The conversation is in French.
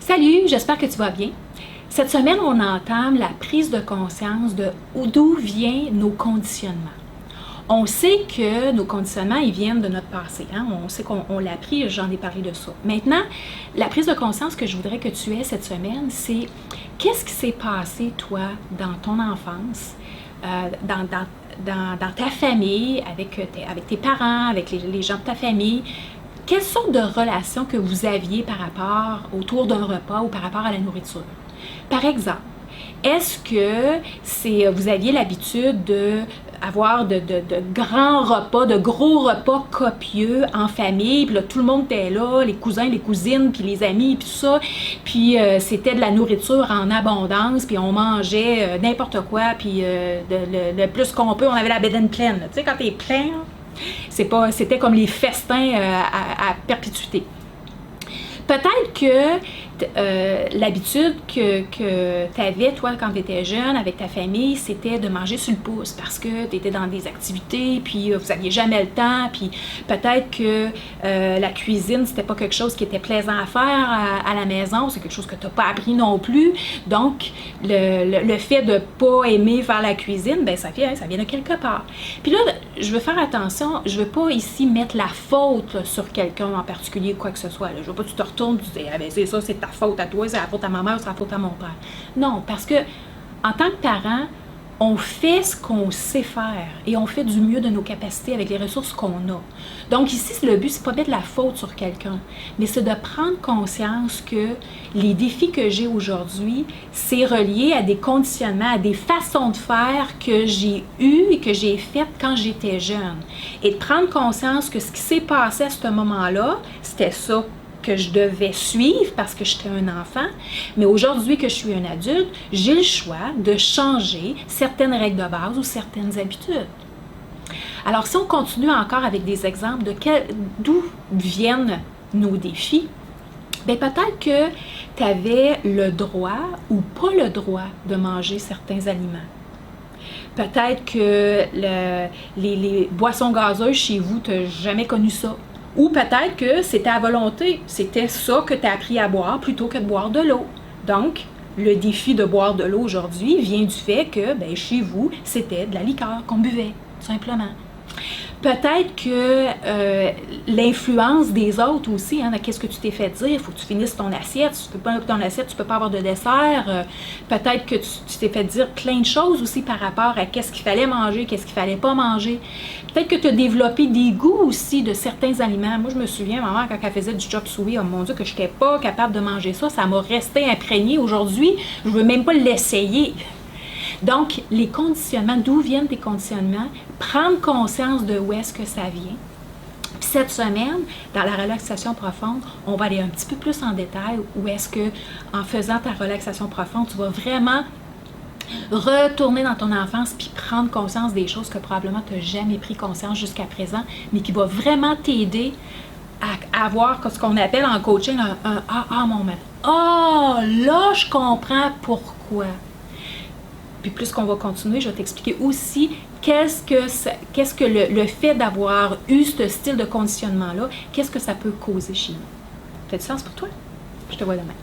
Salut, j'espère que tu vas bien. Cette semaine, on entame la prise de conscience de d'où viennent nos conditionnements. On sait que nos conditionnements, ils viennent de notre passé. Hein? On sait qu'on l'a appris, j'en ai parlé de ça. Maintenant, la prise de conscience que je voudrais que tu aies cette semaine, c'est qu'est-ce qui s'est passé, toi, dans ton enfance, dans ta famille, avec tes parents, avec les gens de ta famille. Quelle sorte de relation que vous aviez par rapport autour d'un repas ou par rapport à la nourriture? Par exemple, est-ce que vous aviez l'habitude d'avoir de grands repas, de gros repas copieux en famille, puis là, tout le monde était là, les cousins, les cousines, puis les amis, puis tout ça, puis c'était de la nourriture en abondance, puis on mangeait n'importe quoi, puis le plus qu'on peut, on avait la bédaine pleine. Tu sais, quand t'es plein, c'était comme les festins à perpétuité. Peut-être que l'habitude que tu avais, toi, quand tu étais jeune, avec ta famille, c'était de manger sur le pouce parce que tu étais dans des activités, puis vous n'aviez jamais le temps, puis peut-être que la cuisine, c'était pas quelque chose qui était plaisant à faire à la maison, c'est quelque chose que tu n'as pas appris non plus. Donc, le fait de ne pas aimer faire la cuisine, ben ça vient de quelque part. Puis là, je veux faire attention, je veux pas ici mettre la faute sur quelqu'un en particulier, quoi que ce soit. Là. Je veux pas que tu te retournes, tu dis, ah ben c'est ça, c'est ta faute à toi, c'est la faute à ma mère, c'est la faute à mon père. Non, parce que en tant que parent, on fait ce qu'on sait faire et on fait du mieux de nos capacités avec les ressources qu'on a. Donc ici, le but, c'est pas mettre la faute sur quelqu'un, mais c'est de prendre conscience que les défis que j'ai aujourd'hui, c'est relié à des conditionnements, à des façons de faire que j'ai eues et que j'ai faites quand j'étais jeune. Et de prendre conscience que ce qui s'est passé à ce moment-là, c'était ça que je devais suivre parce que j'étais un enfant, mais aujourd'hui que je suis un adulte, j'ai le choix de changer certaines règles de base ou certaines habitudes. Alors, si on continue encore avec des exemples d'où viennent nos défis, bien peut-être que tu avais le droit ou pas le droit de manger certains aliments. Peut-être que les boissons gazeuses chez vous, tu n'as jamais connu ça. Ou peut-être que c'était à volonté, c'était ça que tu as appris à boire plutôt que de boire de l'eau. Donc, le défi de boire de l'eau aujourd'hui vient du fait que chez vous, c'était de la liqueur qu'on buvait, tout simplement. Peut-être que l'influence des autres aussi, hein, qu'est-ce que tu t'es fait dire, il faut que tu finisses ton assiette, si tu ne peux pas ton assiette, tu ne peux pas avoir de dessert. Peut-être que tu t'es fait dire plein de choses aussi par rapport à qu'est-ce qu'il fallait manger, qu'est-ce qu'il fallait pas manger. Peut-être que tu as développé des goûts aussi de certains aliments. Moi, je me souviens, maman, quand elle faisait du chop suey, oh mon Dieu, que je n'étais pas capable de manger ça, ça m'a resté imprégné. Aujourd'hui, je ne veux même pas l'essayer. Donc, les conditionnements, d'où viennent tes conditionnements? Prendre conscience de où est-ce que ça vient. Puis cette semaine, dans la relaxation profonde, on va aller un petit peu plus en détail où est-ce que, en faisant ta relaxation profonde, tu vas vraiment retourner dans ton enfance puis prendre conscience des choses que probablement tu n'as jamais pris conscience jusqu'à présent, mais qui va vraiment t'aider à avoir ce qu'on appelle en coaching un aha moment. Ah, là, je comprends pourquoi. Puis plus qu'on va continuer, je vais t'expliquer aussi qu'est-ce que le fait d'avoir eu ce style de conditionnement-là, qu'est-ce que ça peut causer chez nous. Ça fait du sens pour toi? Je te vois demain.